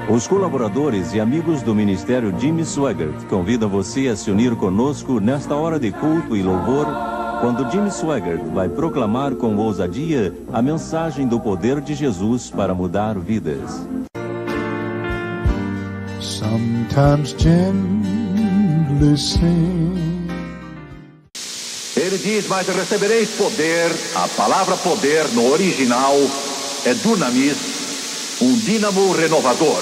Os colaboradores e amigos do Ministério Jimmy Swaggart convidam você a se unir conosco nesta hora de culto e louvor, quando Jimmy Swaggart vai proclamar com ousadia a mensagem do poder de Jesus para mudar vidas. Sometimes gently sing. Ele diz, mas recebereis poder. A palavra poder no original é dunamis, um dínamo renovador.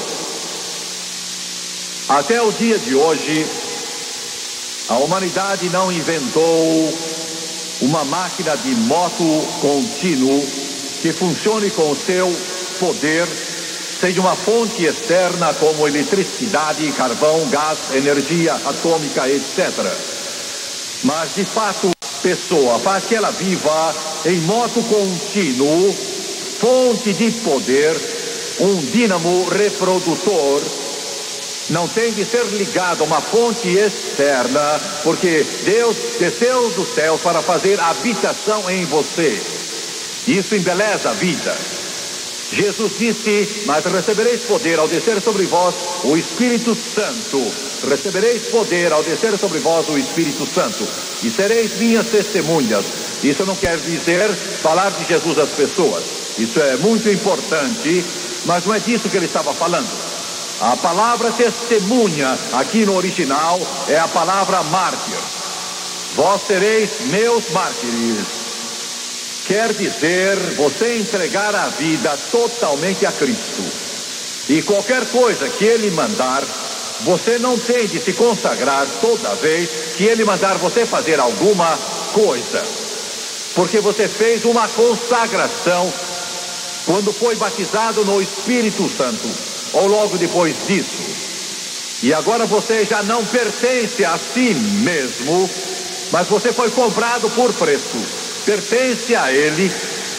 Até o dia de hoje, a humanidade não inventou uma máquina de moto contínuo que funcione com o seu poder sem uma fonte externa como eletricidade, carvão, gás, energia atômica, etc. Mas, de fato, a pessoa faz que ela viva em moto contínuo, fonte de poder, um dínamo reprodutor. Não tem de ser ligado a uma fonte externa, porque Deus desceu do céu para fazer habitação em você. Isso embeleza a vida. Jesus disse, mas recebereis poder ao descer sobre vós o Espírito Santo. Recebereis poder ao descer sobre vós o Espírito Santo, e sereis minhas testemunhas. Isso não quer dizer falar de Jesus às pessoas. Isso é muito importante, mas não é disso que ele estava falando. A palavra testemunha, aqui no original, é a palavra mártir. Vós sereis meus mártires. Quer dizer, você entregar a vida totalmente a Cristo. E qualquer coisa que Ele mandar, você não tem de se consagrar toda vez que Ele mandar você fazer alguma coisa. Porque você fez uma consagração quando foi batizado no Espírito Santo, ou logo depois disso. E agora você já não pertence a si mesmo, mas você foi comprado por preço. Pertence a Ele,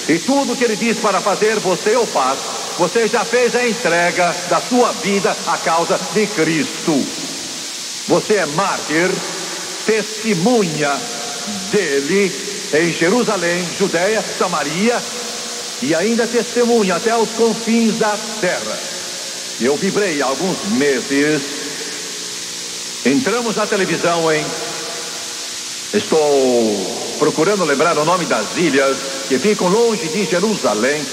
e tudo que Ele diz para fazer, você o faz. Você já fez a entrega da sua vida à causa de Cristo. Você é mártir, testemunha dele em Jerusalém, Judeia, Samaria, e ainda testemunha até os confins da terra. Eu vibrei há alguns meses. Entramos na televisão estou procurando lembrar o nome das ilhas que ficam longe de Jerusalém,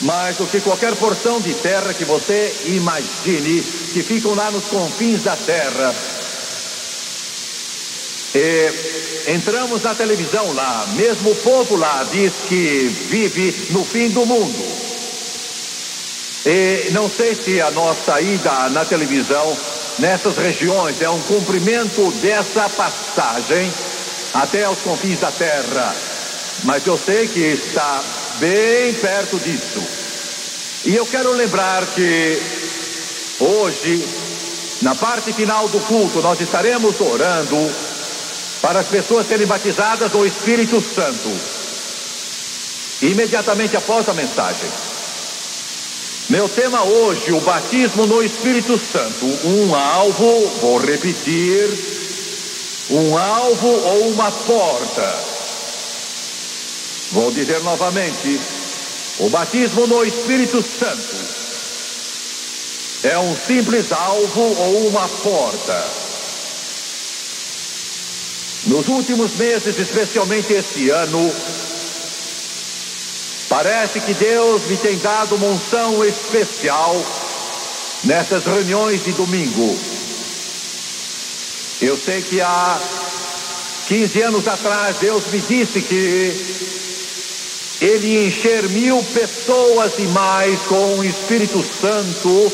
mas do que qualquer porção de terra que você imagine, que ficam lá nos confins da terra. E entramos na televisão lá, mesmo o povo lá diz que vive no fim do mundo. E não sei se a nossa ida na televisão nessas regiões é um cumprimento dessa passagem até aos confins da terra, mas eu sei que está bem perto disso. E eu quero lembrar que hoje, na parte final do culto, nós estaremos orando para as pessoas serem batizadas no Espírito Santo, imediatamente após a mensagem. Meu tema hoje, o batismo no Espírito Santo. Um alvo, vou repetir, um alvo ou uma porta. Vou dizer novamente, o batismo no Espírito Santo é um simples alvo ou uma porta. Nos últimos meses, especialmente esse ano, parece que Deus me tem dado uma unção especial nessas reuniões de domingo. Eu sei que há 15 anos atrás Deus me disse que Ele ia encher 1000 pessoas e mais com o Espírito Santo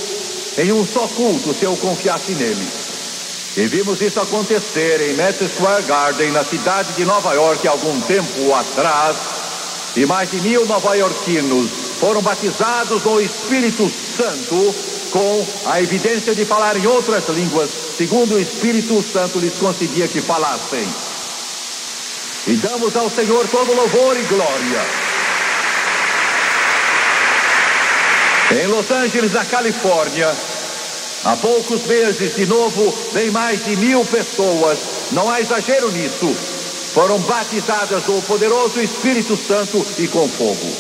em um só culto, se eu confiasse nele. E vimos isso acontecer em Madison Square Garden, na cidade de Nova York, há algum tempo atrás. E mais de 1000 nova-iorquinos foram batizados no Espírito Santo com a evidência de falar em outras línguas, segundo o Espírito Santo lhes concedia que falassem. E damos ao Senhor todo louvor e glória. Em Los Angeles, na Califórnia, há poucos meses, de novo, bem mais de 1000 pessoas, não há exagero nisso, foram batizadas no poderoso Espírito Santo e com fogo.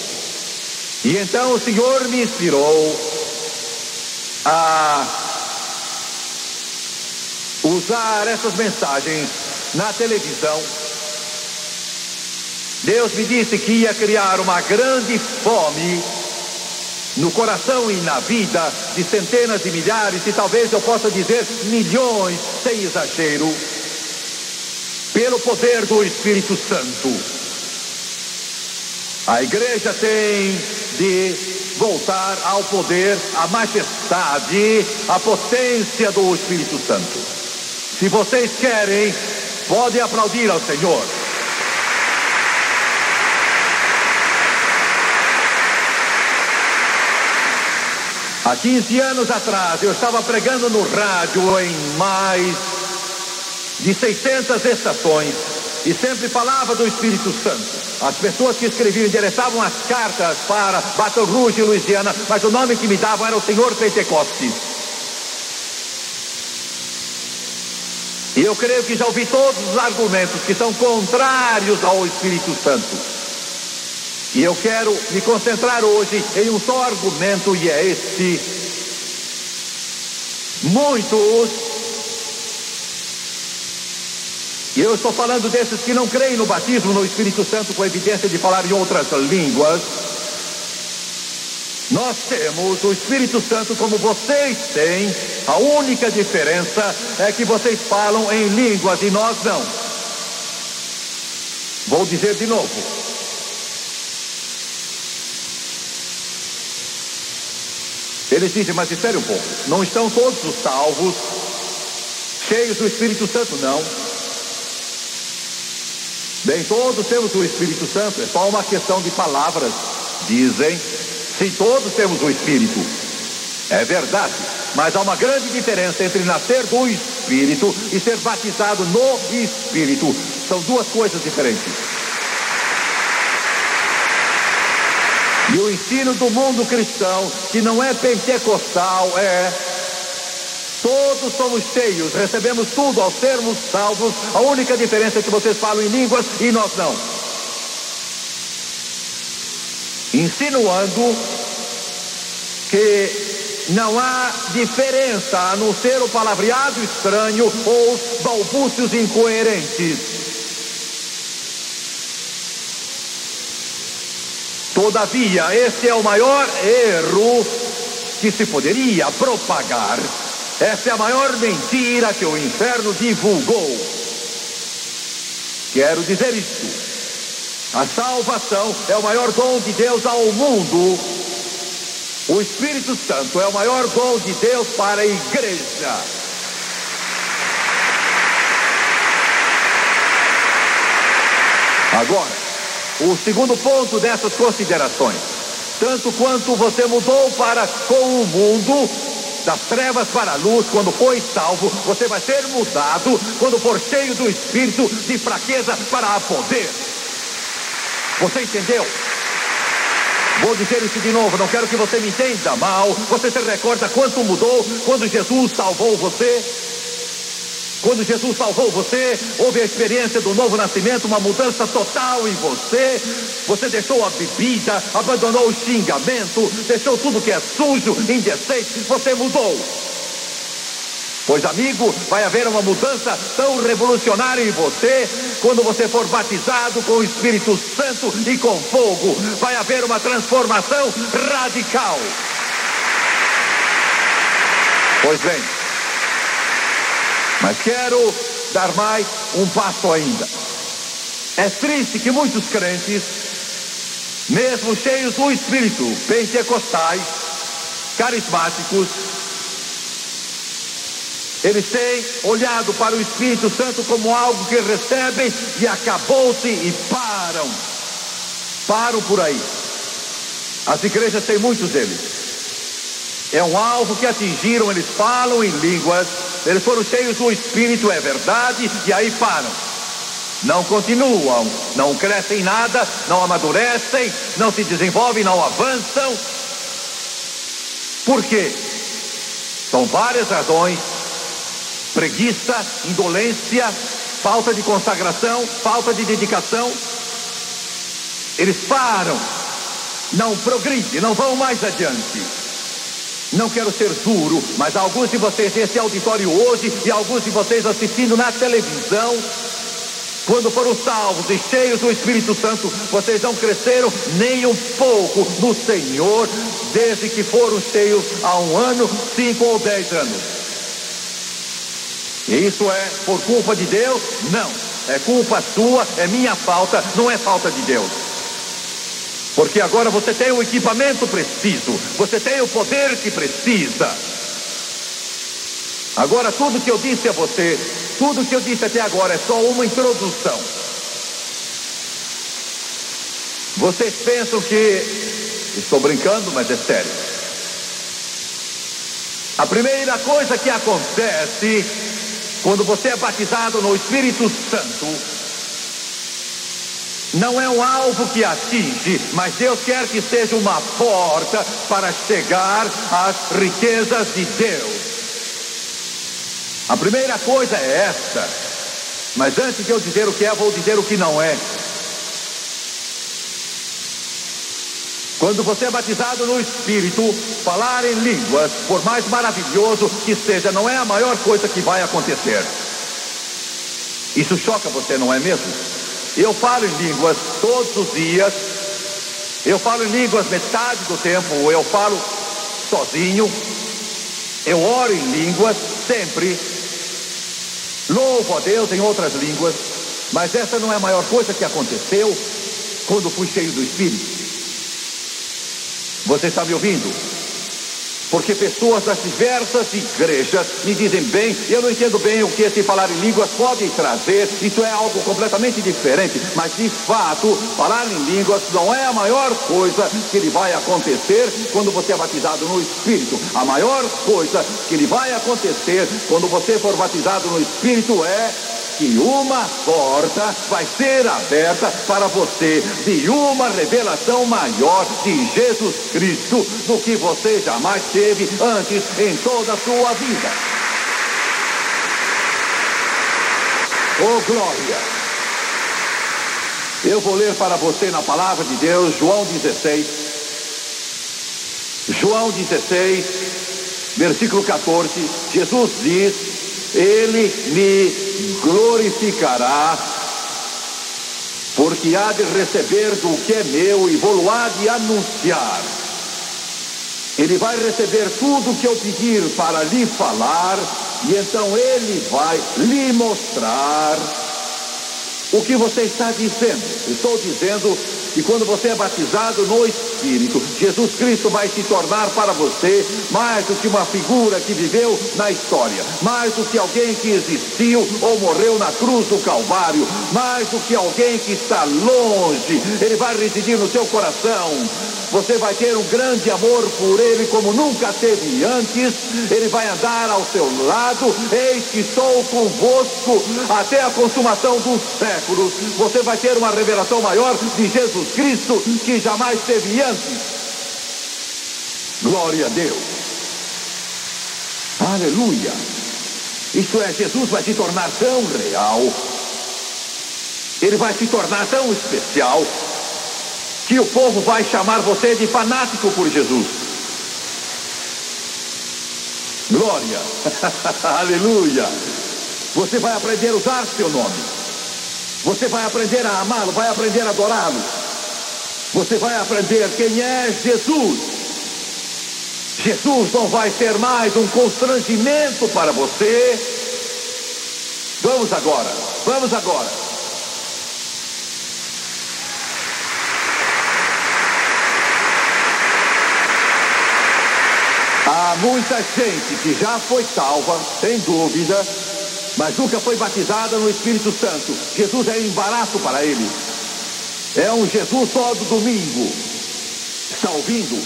E então o Senhor me inspirou a usar essas mensagens na televisão, Deus me disse que ia criar uma grande fome no coração e na vida de centenas de milhares, e talvez eu possa dizer milhões, sem exagero, pelo poder do Espírito Santo. A igreja tem de voltar ao poder, à majestade, à potência do Espírito Santo. Se vocês querem, podem aplaudir ao Senhor. Há 15 anos atrás, eu estava pregando no rádio em mais de 600 estações e sempre falava do Espírito Santo. As pessoas que escreviam endereçavam as cartas para Baton Rouge, Louisiana, mas o nome que me davam era o Senhor Pentecostes. E eu creio que já ouvi todos os argumentos que são contrários ao Espírito Santo. E eu quero me concentrar hoje em um só argumento, e é este: muitos, e eu estou falando desses que não creem no batismo no Espírito Santo com evidência de falar em outras línguas. Nós temos o Espírito Santo como vocês têm. A única diferença é que vocês falam em línguas e nós não. Vou dizer de novo. Eles dizem, mas espere um pouco, não estão todos os salvos cheios do Espírito Santo? Não. Bem, todos temos o Espírito Santo, é só uma questão de palavras. Dizem, sim, todos temos o Espírito. É verdade, mas há uma grande diferença entre nascer do Espírito e ser batizado no Espírito. São duas coisas diferentes. E o ensino do mundo cristão, que não é pentecostal, é: todos somos cheios, recebemos tudo ao sermos salvos. A única diferença é que vocês falam em línguas e nós não. Insinuando que não há diferença a não ser o palavreado estranho ou balbúcios incoerentes. Todavia, esse é o maior erro que se poderia propagar. Essa é a maior mentira que o inferno divulgou. Quero dizer isto: a salvação é o maior dom de Deus ao mundo. O Espírito Santo é o maior dom de Deus para a igreja. Agora, o segundo ponto dessas considerações: tanto quanto você mudou para com o mundo, das trevas para a luz, quando foi salvo, você vai ser mudado quando for cheio do Espírito, de fraqueza para poder. Você entendeu? Vou dizer isso de novo, não quero que você me entenda mal. Você se recorda quanto mudou quando Jesus salvou você? Quando Jesus salvou você, houve a experiência do novo nascimento, uma mudança total em você. Você deixou a bebida, abandonou o xingamento, deixou tudo que é sujo, indecente. Você mudou. Pois, amigo, vai haver uma mudança tão revolucionária em você quando você for batizado com o Espírito Santo e com fogo. Vai haver uma transformação radical. Pois bem, mas quero dar mais um passo ainda. É triste que muitos crentes, mesmo cheios do Espírito, pentecostais, carismáticos, eles têm olhado para o Espírito Santo como algo que recebem e acabou-se e param por aí. As igrejas têm muitos deles. É um alvo que atingiram, eles falam em línguas, eles foram cheios do Espírito, é verdade, e aí param. Não continuam, não crescem nada, não amadurecem, não se desenvolvem, não avançam. Por quê? São várias razões: preguiça, indolência, falta de consagração, falta de dedicação. Eles param, não progridem, não vão mais adiante. Não quero ser duro, mas alguns de vocês nesse auditório hoje e alguns de vocês assistindo na televisão, quando foram salvos e cheios do Espírito Santo, vocês não cresceram nem um pouco no Senhor, desde que foram cheios há 1 ano, 5 ou 10 anos. E isso é por culpa de Deus? Não, é culpa sua, é minha falta, não é falta de Deus. Porque agora você tem o equipamento preciso, você tem o poder que precisa. Agora tudo que eu disse a você, tudo que eu disse até agora é só uma introdução. Vocês pensam que estou brincando, mas é sério. A primeira coisa que acontece quando você é batizado no Espírito Santo não é um alvo que atinge, mas Deus quer que seja uma porta para chegar às riquezas de Deus. A primeira coisa é esta. Mas antes de eu dizer o que é, vou dizer o que não é. Quando você é batizado no Espírito, falar em línguas, por mais maravilhoso que seja, não é a maior coisa que vai acontecer. Isso choca você, não é mesmo? Eu falo em línguas todos os dias. Eu falo em línguas metade do tempo. Eu falo sozinho. Eu oro em línguas sempre. Louvo a Deus em outras línguas. Mas essa não é a maior coisa que aconteceu quando fui cheio do Espírito. Você está me ouvindo? Porque pessoas das diversas igrejas me dizem bem, eu não entendo bem o que esse falar em línguas pode trazer, isso é algo completamente diferente, mas de fato, falar em línguas não é a maior coisa que lhe vai acontecer quando você é batizado no Espírito. A maior coisa que lhe vai acontecer quando você for batizado no Espírito é que uma porta vai ser aberta para você de uma revelação maior de Jesus Cristo do que você jamais teve antes em toda a sua vida. Oh, glória! Eu vou ler para você na palavra de Deus, João 16. João 16, versículo 14. Jesus diz: Ele me glorificará, porque há de receber do que é meu e vou-lo há de anunciar. Ele vai receber tudo que eu pedir para lhe falar, e então ele vai lhe mostrar o que você está dizendo. Estou dizendo que quando você é batizado no Espírito, Jesus Cristo vai se tornar para você mais do que uma figura que viveu na história, mais do que alguém que existiu ou morreu na cruz do Calvário, mais do que alguém que está longe. Ele vai residir no seu coração. Você vai ter um grande amor por Ele como nunca teve antes. Ele vai andar ao seu lado. Eis que estou convosco até a consumação dos séculos. Você vai ter uma revelação maior de Jesus Cristo que jamais teve antes. Glória a Deus. Aleluia. Isto é, Jesus vai se tornar tão real, Ele vai se tornar tão especial, que o povo vai chamar você de fanático por Jesus. Glória. Aleluia. Você vai aprender a usar seu nome. Você vai aprender a amá-lo, vai aprender a adorá-lo. Você vai aprender quem é Jesus. Jesus não vai ser mais um constrangimento para você. Vamos agora, vamos agora. Há muita gente que já foi salva, sem dúvida, mas nunca foi batizada no Espírito Santo. Jesus é embaraço para ele. É um Jesus só do domingo. Está ouvindo?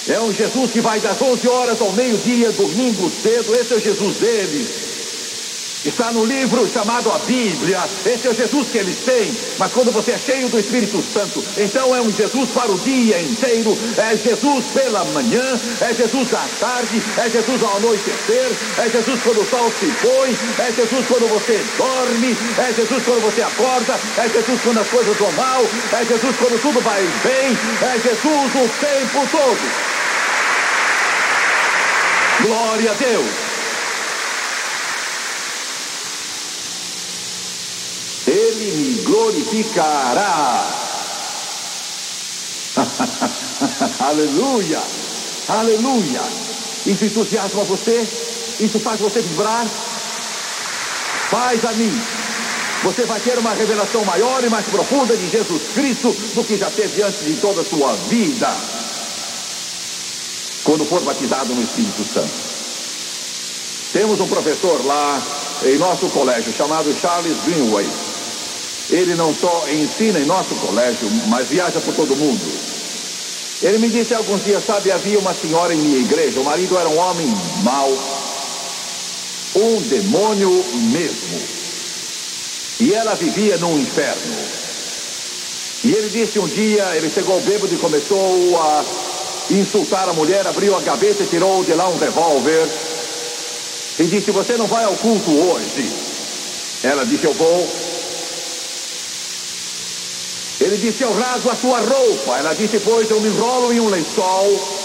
É um Jesus que vai das 11 horas ao meio-dia, domingo cedo. Esse é o Jesus deles. Está no livro chamado a Bíblia. Esse é o Jesus que eles têm. Mas quando você é cheio do Espírito Santo, então é um Jesus para o dia inteiro. É Jesus pela manhã, é Jesus à tarde, é Jesus ao anoitecer, é Jesus quando o sol se põe, é Jesus quando você dorme, é Jesus quando você acorda, é Jesus quando as coisas vão mal, é Jesus quando tudo vai bem, é Jesus o tempo todo. Glória a Deus. Ele me glorificará. Aleluia, aleluia. Isso entusiasma você? Isso faz você vibrar? Faz a mim. Você vai ter uma revelação maior e mais profunda de Jesus Cristo do que já teve antes de toda a sua vida, quando for batizado no Espírito Santo. Temos um professor lá em nosso colégio chamado Charles Greenway. Ele não só ensina em nosso colégio, mas viaja por todo o mundo. Ele me disse há alguns dias, sabe, havia uma senhora em minha igreja, o marido era um homem mau, um demônio mesmo, e ela vivia num inferno. E ele disse um dia, ele chegou bêbado e começou a insultar a mulher, abriu a gaveta e tirou de lá um revólver e disse: você não vai ao culto hoje? Ela disse: eu vou. Ele disse: eu rasgo a sua roupa. Ela disse: pois eu me enrolo em um lençol.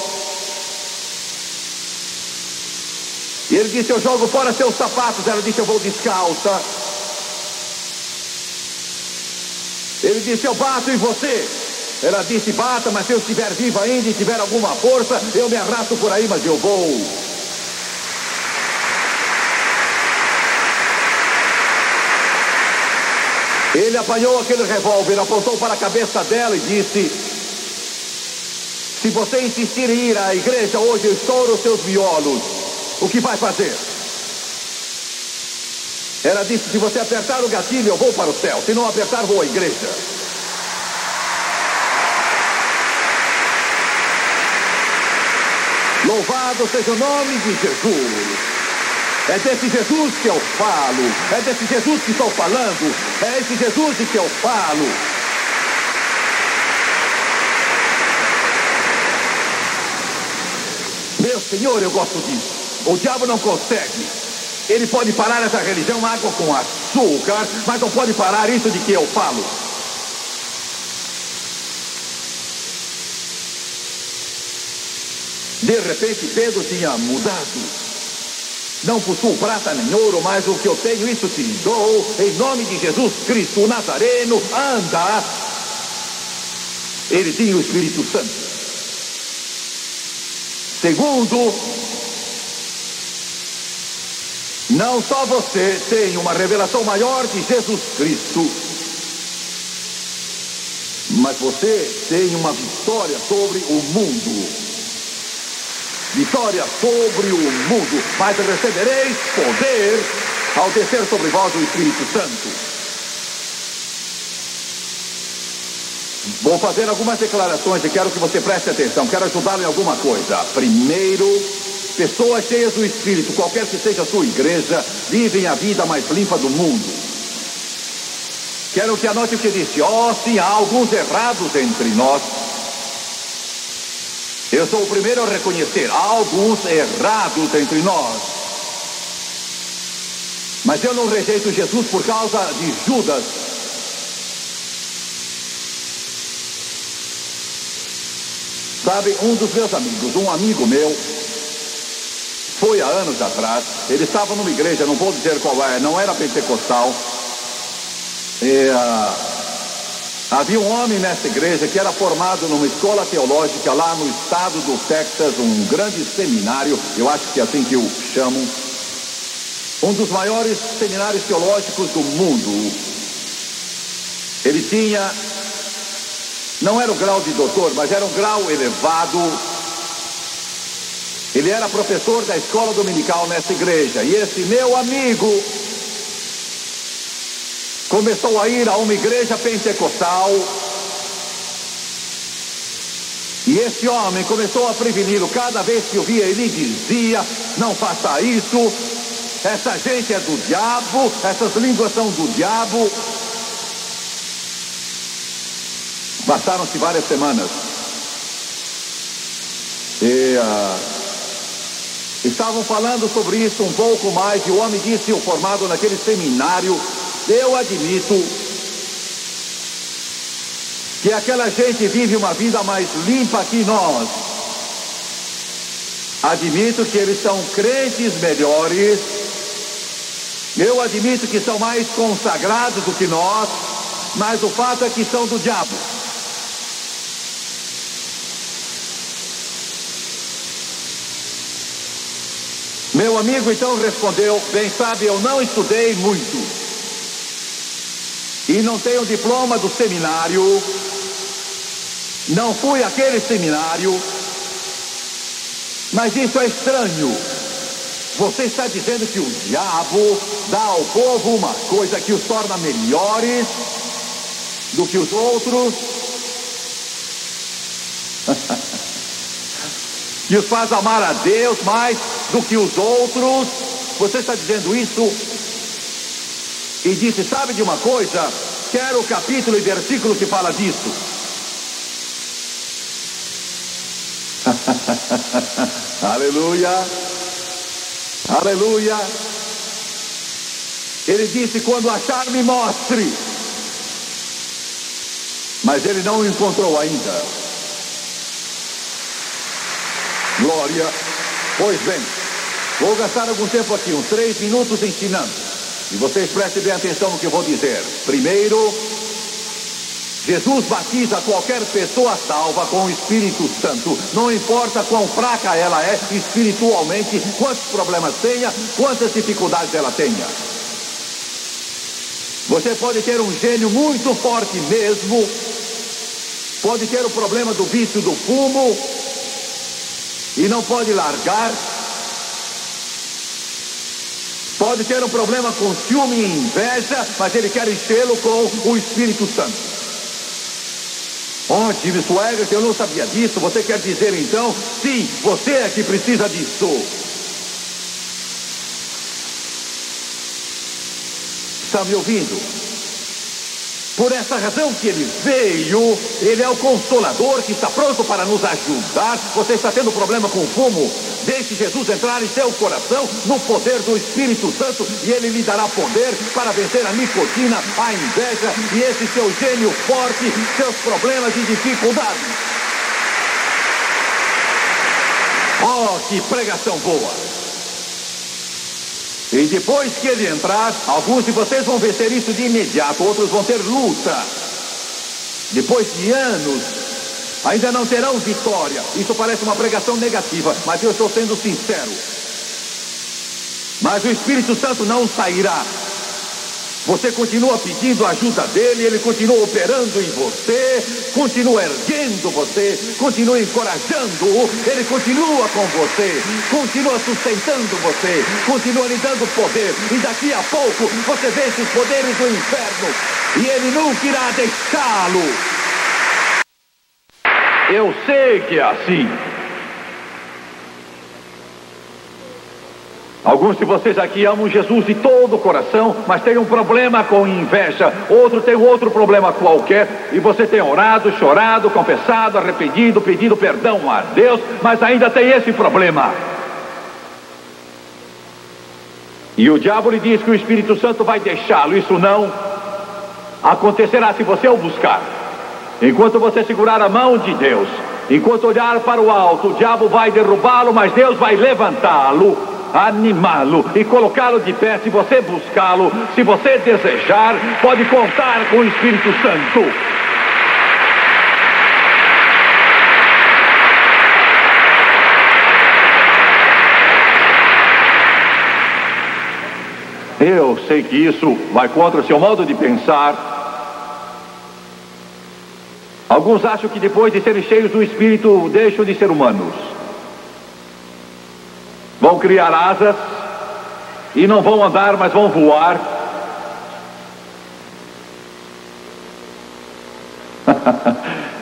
E ele disse: eu jogo fora seus sapatos. Ela disse: eu vou descalça. Ele disse: eu bato em você. Ela disse: bata, mas se eu estiver viva ainda e tiver alguma força, eu me arrasto por aí, mas eu vou. Ele apanhou aquele revólver, apontou para a cabeça dela e disse: se você insistir em ir à igreja hoje, eu estouro os seus miolos. O que vai fazer? Ela disse: se você apertar o gatilho, eu vou para o céu. Se não apertar, vou à igreja. Louvado seja o nome de Jesus. É desse Jesus que eu falo. É desse Jesus que estou falando. É esse Jesus de que eu falo. Meu Senhor, eu gosto disso. O diabo não consegue. Ele pode parar essa religião, água com açúcar, mas não pode parar isso de que eu falo. De repente, Pedro tinha mudado. Não possuo prata nem ouro, mas o que eu tenho, isso te dou. Em nome de Jesus Cristo, o Nazareno, anda. Ele tinha o Espírito Santo. Segundo, não só você tem uma revelação maior de Jesus Cristo, mas você tem uma vitória sobre o mundo. Vitória sobre o mundo. Mas recebereis poder ao descer sobre vós o Espírito Santo. Vou fazer algumas declarações e quero que você preste atenção. Quero ajudá-lo em alguma coisa. Primeiro, pessoas cheias do Espírito, qualquer que seja a sua igreja, vivem a vida mais limpa do mundo. Quero que anote o que disse. Sim, há alguns errados entre nós. Eu sou o primeiro a reconhecer, há alguns errados entre nós. Mas eu não rejeito Jesus por causa de Judas. Sabe, um dos meus amigos, um amigo meu, foi há anos atrás, ele estava numa igreja, não vou dizer qual é, não era pentecostal. Havia um homem nessa igreja que era formado numa escola teológica lá no estado do Texas, um grande seminário, eu acho que é assim que o chamam, um dos maiores seminários teológicos do mundo. Ele tinha, não era o grau de doutor, mas era um grau elevado. Ele era professor da escola dominical nessa igreja. E esse meu amigo começou a ir a uma igreja pentecostal. E esse homem começou a preveni-lo. Cada vez que eu via, ele dizia: não faça isso, essa gente é do diabo, essas línguas são do diabo. Passaram-se várias semanas. E estavam falando sobre isso um pouco mais. E o homem disse, o formado naquele seminário: eu admito que aquela gente vive uma vida mais limpa que nós. Admito que eles são crentes melhores. Eu admito que são mais consagrados do que nós, mas o fato é que são do diabo. Meu amigo então respondeu: bem sabe, eu não estudei muito e não tenho diploma do seminário, não fui àquele seminário, mas isso é estranho. Você está dizendo que o diabo dá ao povo uma coisa que os torna melhores do que os outros, que os faz amar a Deus mais do que os outros. Você está dizendo isso? E disse: sabe de uma coisa? Quero o capítulo e versículo que fala disso. Aleluia, aleluia. Ele disse: quando achar, me mostre. Mas ele não o encontrou ainda. Glória. Pois bem, vou gastar algum tempo aqui, uns 3 minutos ensinando. E vocês prestem bem atenção no que eu vou dizer. Primeiro, Jesus batiza qualquer pessoa salva com o Espírito Santo. Não importa quão fraca ela é espiritualmente, quantos problemas tenha, quantas dificuldades ela tenha. Você pode ter um gênio muito forte mesmo, pode ter o problema do vício do fumo e não pode largar. Pode ter um problema com ciúme e inveja, mas ele quer enchê-lo com o Espírito Santo. Oh, Jimmy Swaggart, eu não sabia disso. Você quer dizer então, sim, você é que precisa disso. Está me ouvindo? Por essa razão que ele veio, ele é o Consolador que está pronto para nos ajudar. Você está tendo problema com o fumo? Deixe Jesus entrar em seu coração no poder do Espírito Santo e ele lhe dará poder para vencer a nicotina, a inveja e esse seu gênio forte, seus problemas e dificuldades. Oh, que pregação boa! E depois que ele entrar, alguns de vocês vão vencer isso de imediato, outros vão ter luta. Depois de anos, ainda não terão vitória. Isso parece uma pregação negativa, mas eu estou sendo sincero. Mas o Espírito Santo não sairá. Você continua pedindo a ajuda dele, ele continua operando em você, continua erguendo você, continua encorajando-o, ele continua com você, continua sustentando você, continua lhe dando poder, e daqui a pouco você vence os poderes do inferno, e ele nunca irá deixá-lo. Eu sei que é assim. Alguns de vocês aqui amam Jesus de todo o coração, mas tem um problema com inveja, outro tem outro problema qualquer, e você tem orado, chorado, confessado, arrependido, pedido perdão a Deus, mas ainda tem esse problema. E o diabo lhe diz que o Espírito Santo vai deixá-lo. Isso não acontecerá se você o buscar. Enquanto você segurar a mão de Deus, enquanto olhar para o alto, o diabo vai derrubá-lo, mas Deus vai levantá-lo, animá-lo e colocá-lo de pé. Se você buscá-lo, se você desejar, pode contar com o Espírito Santo. Eu sei que isso vai contra o seu modo de pensar. Alguns acham que depois de serem cheios do Espírito deixam de ser humanos. Vão criar asas e não vão andar, mas vão voar.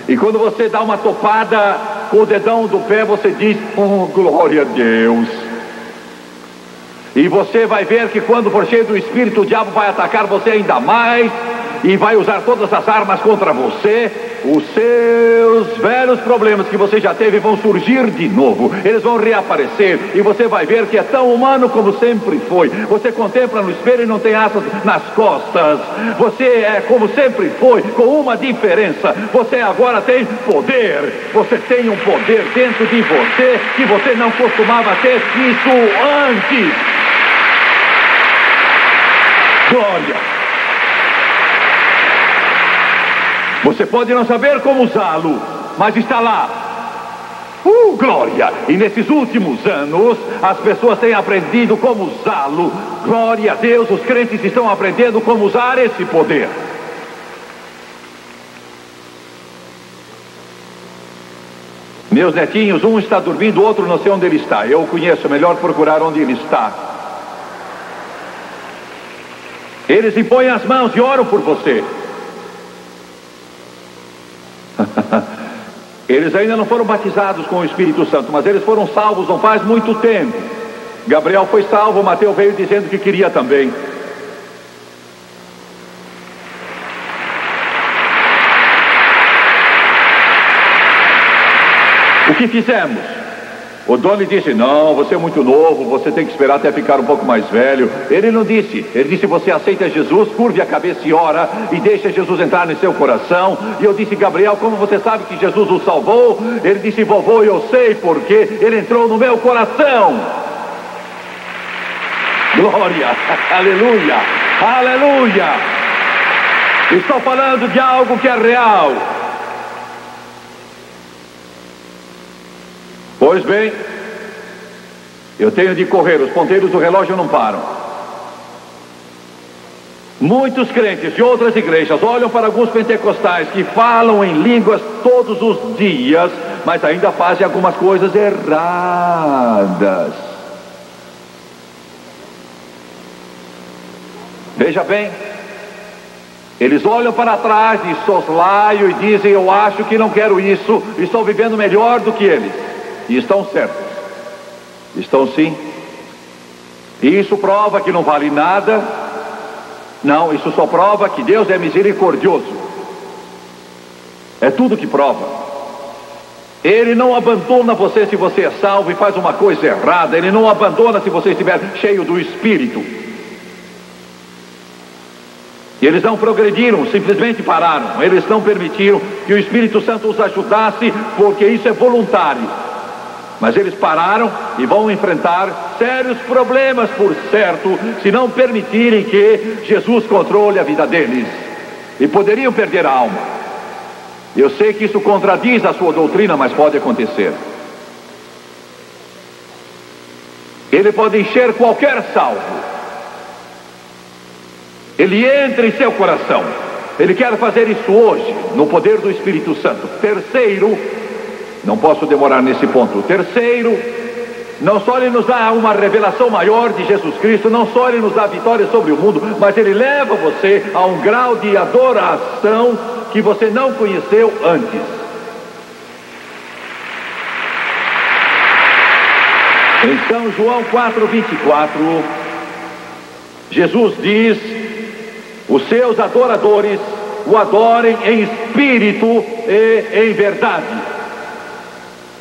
E quando você dá uma topada com o dedão do pé, você diz: oh, glória a Deus. E você vai ver que quando for cheio do Espírito, o diabo vai atacar você ainda mais. e vai usar todas as armas contra você. Os seus velhos problemas que você já teve vão surgir de novo. Eles vão reaparecer e você vai ver que é tão humano como sempre foi. Você contempla no espelho e não tem asas nas costas. Você é como sempre foi, com uma diferença: você agora tem poder. Você tem um poder dentro de você que você não costumava ter isso antes. Glória! Você pode não saber como usá-lo, mas está lá. Glória! E nesses últimos anos, as pessoas têm aprendido como usá-lo. Glória a Deus, os crentes estão aprendendo como usar esse poder. Meus netinhos, um está dormindo, o outro não sei onde ele está. Eu o conheço, é melhor procurar onde ele está. Eles impõem as mãos e oram por você. Eles ainda não foram batizados com o Espírito Santo, mas eles foram salvos não faz muito tempo. Gabriel foi salvo, Mateus veio dizendo que queria também. O que fizemos? O dono disse: não, você é muito novo, você tem que esperar até ficar um pouco mais velho. Ele não disse, ele disse: você aceita Jesus, curve a cabeça e ora, e deixa Jesus entrar no seu coração. E eu disse: Gabriel, como você sabe que Jesus o salvou? Ele disse: vovô, eu sei porque ele entrou no meu coração. Glória, aleluia, aleluia. Estou falando de algo que é real. Pois bem, eu tenho de correr, os ponteiros do relógio não param. Muitos crentes de outras igrejas olham para alguns pentecostais que falam em línguas todos os dias, mas ainda fazem algumas coisas erradas. Veja bem, eles olham para trás de soslaio e dizem: eu acho que não quero isso, estou vivendo melhor do que eles. E estão certos. Estão sim. E isso prova que não vale nada. Não, isso só prova que Deus é misericordioso. É tudo que prova. Ele não abandona você se você é salvo e faz uma coisa errada. Ele não abandona se você estiver cheio do Espírito. E eles não progrediram, simplesmente pararam. Eles não permitiram que o Espírito Santo os ajudasse, porque isso é voluntário. Mas eles pararam e vão enfrentar sérios problemas, por certo, se não permitirem que Jesus controle a vida deles. E poderiam perder a alma. Eu sei que isso contradiz a sua doutrina, mas pode acontecer. Ele pode encher qualquer salvo. Ele entra em seu coração. Ele quer fazer isso hoje, no poder do Espírito Santo. Terceiro, não posso demorar nesse ponto. Terceiro, não só ele nos dá uma revelação maior de Jesus Cristo, não só ele nos dá vitória sobre o mundo, mas ele leva você a um grau de adoração que você não conheceu antes. Em São João 4:24, Jesus diz: os seus adoradores o adorem em espírito e em verdade.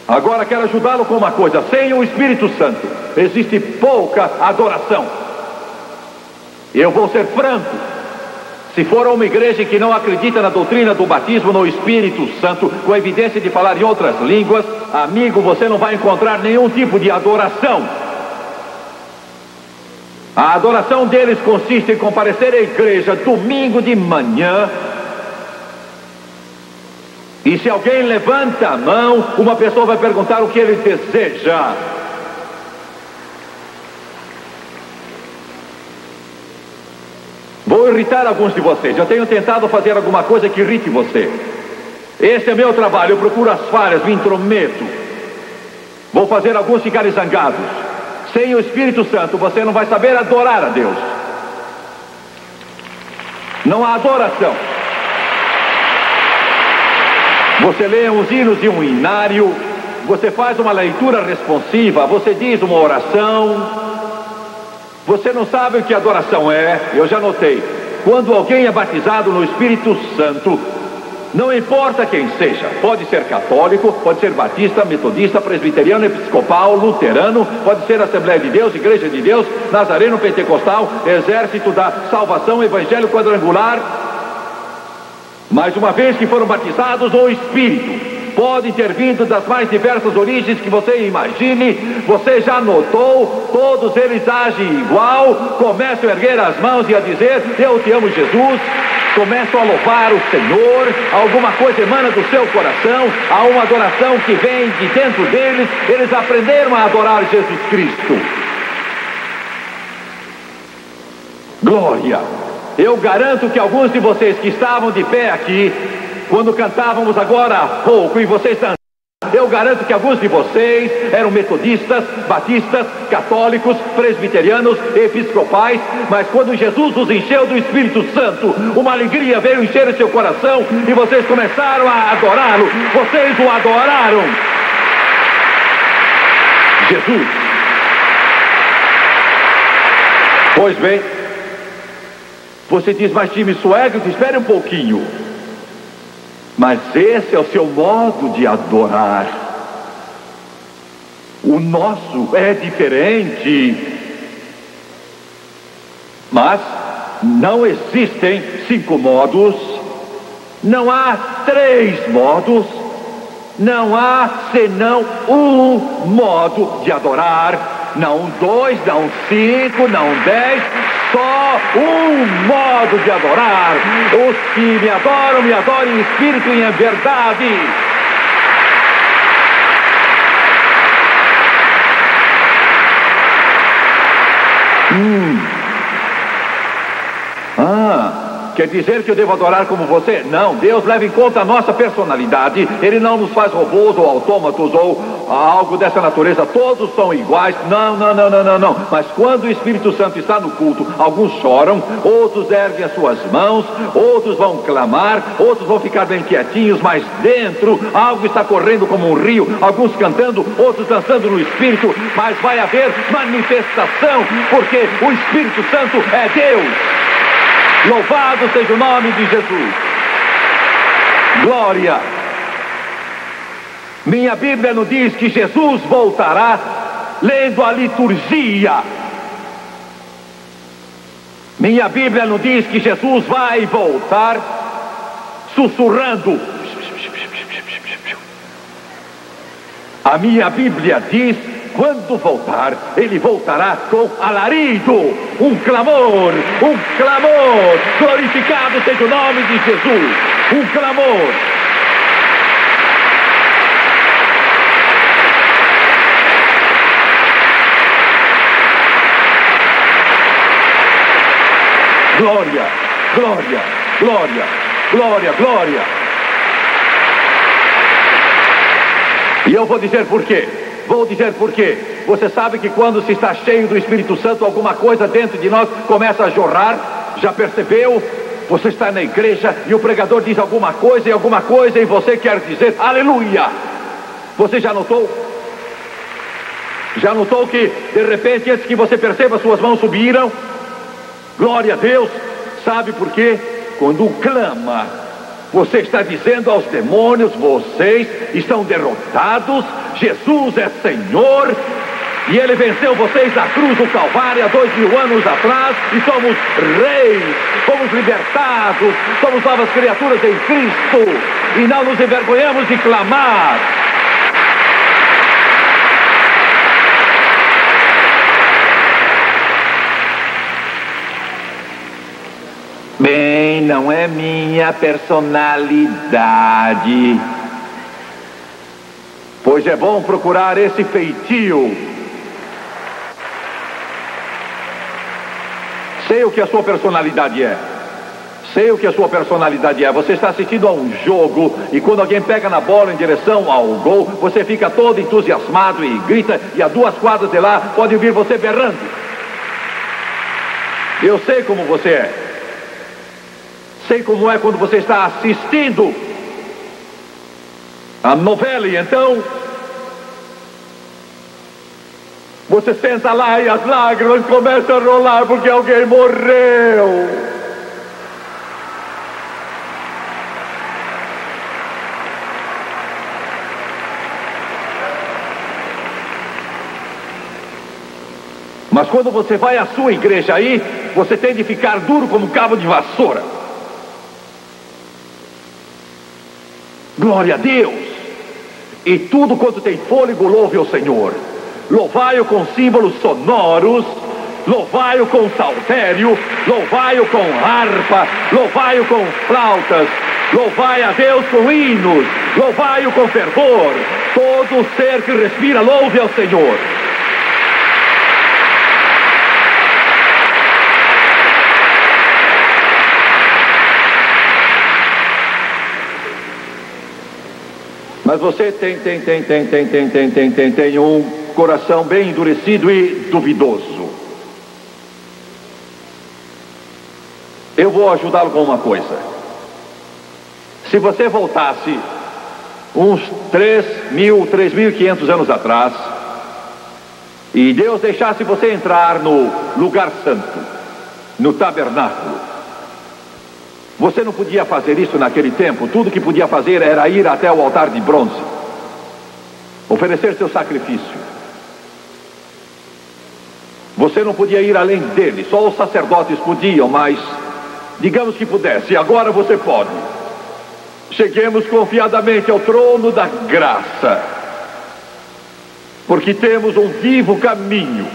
Agora quero ajudá-lo com uma coisa: sem o Espírito Santo existe pouca adoração. Eu vou ser franco: se for a uma igreja que não acredita na doutrina do batismo no Espírito Santo, com evidência de falar em outras línguas, amigo, você não vai encontrar nenhum tipo de adoração. A adoração deles consiste em comparecer à igreja domingo de manhã. E se alguém levanta a mão, uma pessoa vai perguntar o que ele deseja. Vou irritar alguns de vocês. Eu tenho tentado fazer alguma coisa que irrite você. Esse é meu trabalho. Eu procuro as falhas, me intrometo. Vou fazer alguns ficarem zangados. Sem o Espírito Santo, você não vai saber adorar a Deus. Não há adoração. Você lê uns hinos de um hinário, você faz uma leitura responsiva, você diz uma oração. Você não sabe o que adoração é, eu já notei. quando alguém é batizado no Espírito Santo, não importa quem seja, pode ser católico, pode ser batista, metodista, presbiteriano, episcopal, luterano, pode ser Assembleia de Deus, Igreja de Deus, nazareno, pentecostal, Exército da Salvação, Evangelho Quadrangular. Mais uma vez que foram batizados no Espírito, podem ter vindo das mais diversas origens que você imagine. Você já notou, todos eles agem igual, começam a erguer as mãos e a dizer: eu te amo, Jesus. Começam a louvar o Senhor, alguma coisa emana do seu coração, há uma adoração que vem de dentro deles, eles aprenderam a adorar Jesus Cristo. Glória! Eu garanto que alguns de vocês que estavam de pé aqui, quando cantávamos agora há pouco, e vocês estão, eu garanto que alguns de vocês eram metodistas, batistas, católicos, presbiterianos, episcopais, mas quando Jesus os encheu do Espírito Santo, uma alegria veio encher o seu coração e vocês começaram a adorá-lo. Vocês o adoraram. Jesus. Pois bem, você diz: mas Jimmy Swaggart, espere um pouquinho. Mas esse é o seu modo de adorar. O nosso é diferente. Mas não existem 5 modos, não há 3 modos, não há senão um modo de adorar. Não 2, não 5, não 10, só um modo de adorar. Os que me adoram em espírito e em verdade. Quer dizer que eu devo adorar como você? Não, Deus leva em conta a nossa personalidade. Ele não nos faz robôs ou autômatos ou algo dessa natureza. Todos são iguais. Não. Mas quando o Espírito Santo está no culto, alguns choram, outros erguem as suas mãos, outros vão clamar, outros vão ficar bem quietinhos, mas dentro algo está correndo como um rio, alguns cantando, outros dançando no Espírito. Mas vai haver manifestação, porque o Espírito Santo é Deus. Louvado seja o nome de Jesus. Glória. Minha Bíblia nos diz que Jesus voltará lendo a liturgia. Minha Bíblia nos diz que Jesus vai voltar sussurrando. A minha Bíblia diz: quando voltar, ele voltará com alarido, um clamor, glorificado seja o nome de Jesus, um clamor. Glória, glória, glória, glória, glória. E eu vou dizer por quê. Vou dizer por quê. Você sabe que quando se está cheio do Espírito Santo, alguma coisa dentro de nós começa a jorrar. Já percebeu? Você está na igreja e o pregador diz alguma coisa e você quer dizer aleluia. Você já notou? Já notou que de repente, antes que você perceba, suas mãos subiram? Glória a Deus. Sabe por quê? Quando clama, você está dizendo aos demônios: vocês estão derrotados, Jesus é Senhor, e Ele venceu vocês na cruz do Calvário há 2000 anos atrás, e somos reis, fomos libertados, somos novas criaturas em Cristo, e não nos envergonhamos de clamar. Bem, não é minha personalidade, pois é bom procurar esse feitio. Sei o que a sua personalidade é. Sei o que a sua personalidade é. Você está assistindo a um jogo e quando alguém pega na bola em direção ao gol, você fica todo entusiasmado e grita, e a 2 quadras de lá pode ouvir você berrando. Eu sei como você é. Sei como é quando você está assistindo a novela e então você senta lá e as lágrimas começam a rolar porque alguém morreu. Mas quando você vai à sua igreja aí, você tem de ficar duro como um cabo de vassoura. Glória a Deus! E tudo quanto tem fôlego, louve ao Senhor. Louvai-o com símbolos sonoros, louvai-o com saltério, louvai-o com harpa, louvai-o com flautas, louvai a Deus com hinos, louvai-o com fervor. Todo ser que respira, louve ao Senhor. Mas você tem um coração bem endurecido e duvidoso. Eu vou ajudá-lo com uma coisa. Se você voltasse uns 3.500 anos atrás e Deus deixasse você entrar no lugar santo, no tabernáculo, você não podia fazer isso naquele tempo. Tudo que podia fazer era ir até o altar de bronze, oferecer seu sacrifício. Você não podia ir além dele. Só os sacerdotes podiam, mas digamos que pudesse. Agora você pode. Cheguemos confiadamente ao trono da graça, porque temos um vivo caminho.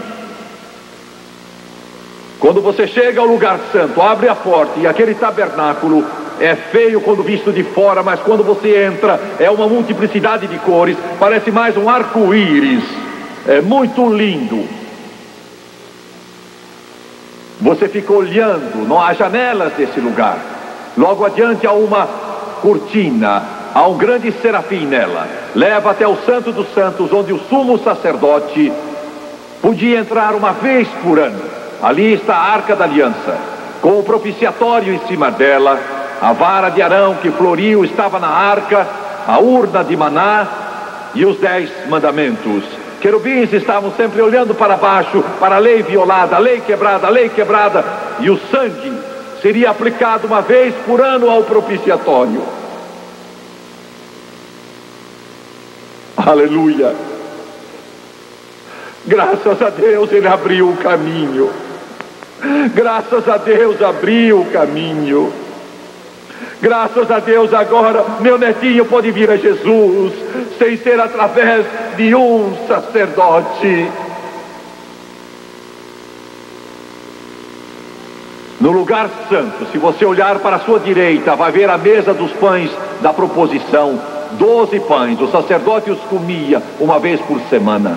Quando você chega ao lugar santo, abre a porta, e aquele tabernáculo é feio quando visto de fora, mas quando você entra, é uma multiplicidade de cores, parece mais um arco-íris, é muito lindo. Você fica olhando, não há janelas desse lugar. Logo adiante há uma cortina, há um grande serafim nela, leva até o Santo dos Santos, onde o sumo sacerdote podia entrar uma vez por ano. Ali está a Arca da Aliança, com o propiciatório em cima dela, a vara de Arão que floriu estava na arca, a urna de maná e os 10 mandamentos. Querubins estavam sempre olhando para baixo, para a lei violada, a lei quebrada, e o sangue seria aplicado uma vez por ano ao propiciatório. Aleluia! Graças a Deus ele abriu o caminho. Graças a Deus abriu o caminho. Graças a Deus agora meu netinho pode vir a Jesus sem ser através de um sacerdote. No lugar santo, se você olhar para a sua direita, vai ver a mesa dos pães da proposição. 12 pães, o sacerdote os comia uma vez por semana.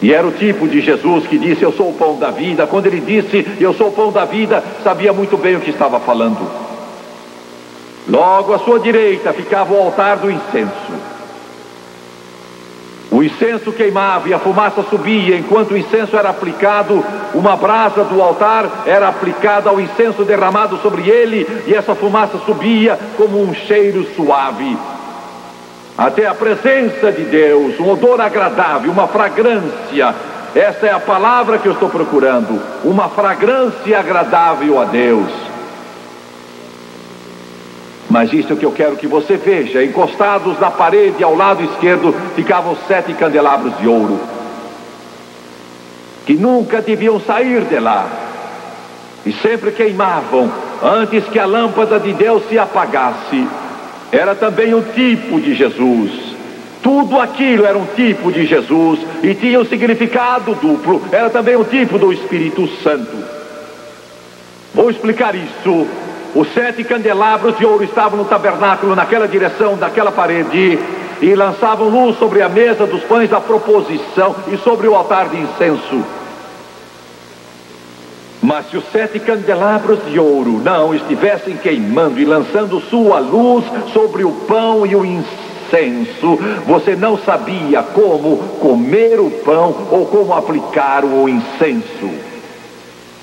E era o tipo de Jesus que disse: eu sou o pão da vida. Quando ele disse eu sou o pão da vida, sabia muito bem o que estava falando. Logo à sua direita ficava o altar do incenso. O incenso queimava e a fumaça subia. Enquanto o incenso era aplicado, uma brasa do altar era aplicada ao incenso derramado sobre ele, e essa fumaça subia como um cheiro suave até a presença de Deus, um odor agradável, uma fragrância. Essa é a palavra que eu estou procurando, uma fragrância agradável a Deus. Mas isso é o que eu quero que você veja. Encostados na parede ao lado esquerdo ficavam 7 candelabros de ouro, que nunca deviam sair de lá, e sempre queimavam antes que a lâmpada de Deus se apagasse. Era também um tipo de Jesus. Tudo aquilo era um tipo de Jesus e tinha um significado duplo. Era também um tipo do Espírito Santo. Vou explicar isso. Os 7 candelabros de ouro estavam no tabernáculo, naquela direção daquela parede, e lançavam luz sobre a mesa dos pães da proposição e sobre o altar de incenso. Mas se os 7 candelabros de ouro não estivessem queimando e lançando sua luz sobre o pão e o incenso, você não sabia como comer o pão ou como aplicar o incenso.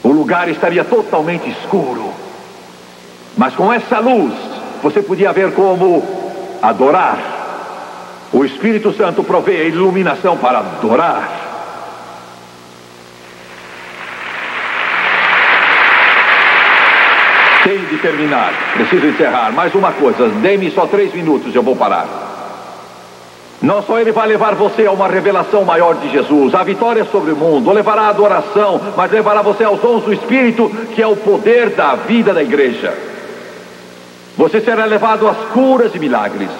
O lugar estaria totalmente escuro. Mas com essa luz, você podia ver como adorar. O Espírito Santo provê a iluminação para adorar. Tenho de terminar, preciso encerrar. Mais uma coisa, dê-me só 3 minutos, eu vou parar. Não só Ele vai levar você a uma revelação maior de Jesus, a vitória sobre o mundo, levará a adoração, mas levará você aos dons do Espírito, que é o poder da vida da igreja. Você será levado às curas e milagres.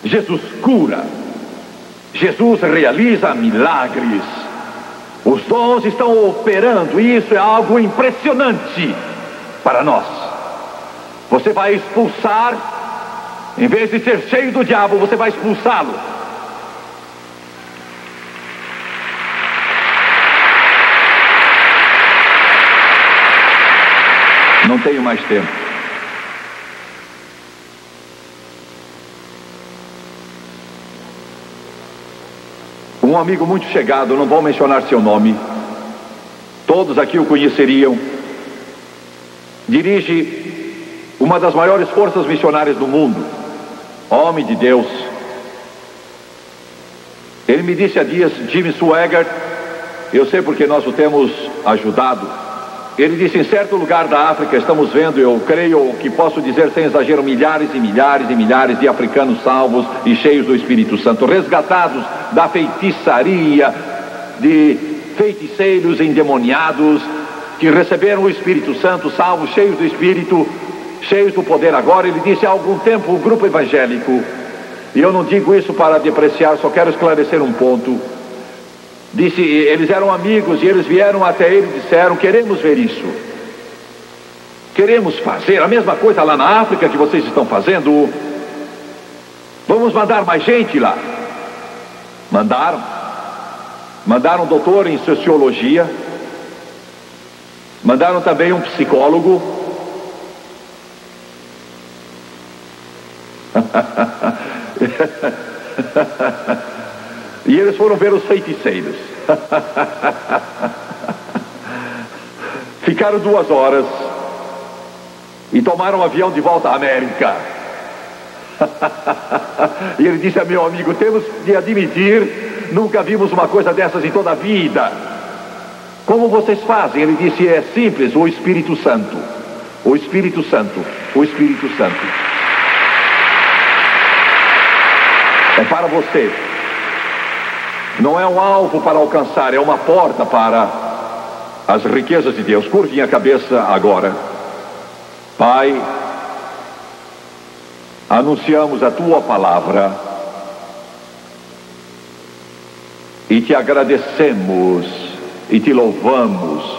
Jesus cura. Jesus realiza milagres. Os dons estão operando e isso é algo impressionante para nós. Você vai expulsar, em vez de ser cheio do diabo, você vai expulsá-lo. Não tenho mais tempo. Um amigo muito chegado, não vou mencionar seu nome, todos aqui o conheceriam, dirige uma das maiores forças missionárias do mundo, homem de Deus. Ele me disse há dias, Jimmy Swaggart, eu sei porque nós o temos ajudado. Ele disse, em certo lugar da África, estamos vendo, eu creio que posso dizer sem exagero, milhares e milhares e milhares de africanos salvos e cheios do Espírito Santo, resgatados da feitiçaria, de feiticeiros endemoniados, que receberam o Espírito Santo, salvos, cheios do Espírito, cheios do poder agora. Ele disse há algum tempo, o grupo evangélico, e eu não digo isso para depreciar, só quero esclarecer um ponto. Disse, eles eram amigos e eles vieram até ele e disseram, queremos ver isso. Queremos fazer a mesma coisa lá na África que vocês estão fazendo. Vamos mandar mais gente lá. Mandaram um doutor em sociologia. Mandaram também um psicólogo. E eles foram ver os feiticeiros. Ficaram 2 horas e tomaram um avião de volta à América. E ele disse a meu amigo, temos de admitir, nunca vimos uma coisa dessas em toda a vida. Como vocês fazem? Ele disse, é simples, o Espírito Santo. O Espírito Santo. O Espírito Santo. É para você. Não é um alvo para alcançar, é uma porta para as riquezas de Deus. Curvem a cabeça agora. Pai, anunciamos a Tua palavra e Te agradecemos e Te louvamos.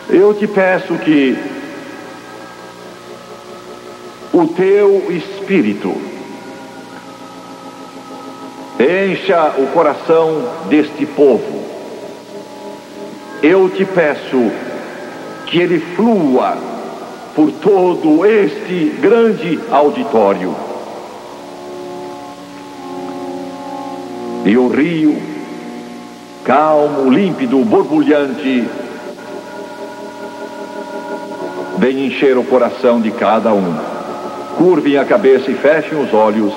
Eu Te peço que o Teu Espírito encha o coração deste povo. Eu Te peço que ele flua por todo este grande auditório. E o rio, calmo, límpido, borbulhante, vem encher o coração de cada um. Curvem a cabeça e fechem os olhos.